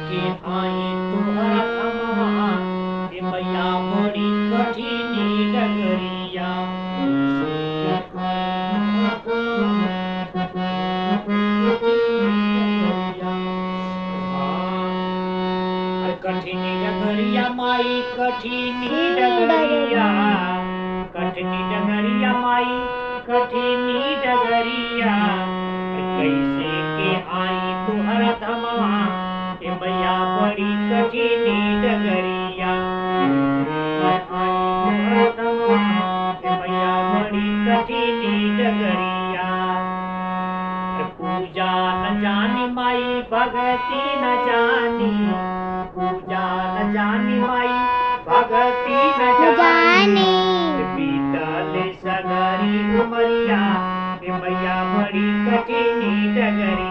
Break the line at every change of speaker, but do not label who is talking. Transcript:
के आई तुहरा धमवा ए मैया बड़ी कठिनी डगरिया कठिनी डगरिया माई कठिनी डगरिया कठिनी डगरिया माई कठिनी डगरिया कैसे के आई तुहरा धमवा ए मैया बड़ी कठिनी डगरिया मैया बड़ी कठिनी डगरिया पूजा न जानी माई भगती न जानी पूजा न जानी माई भगती न जानी बीतल सगरी उमरिया ए मैया बड़ी कठिनी डगरिया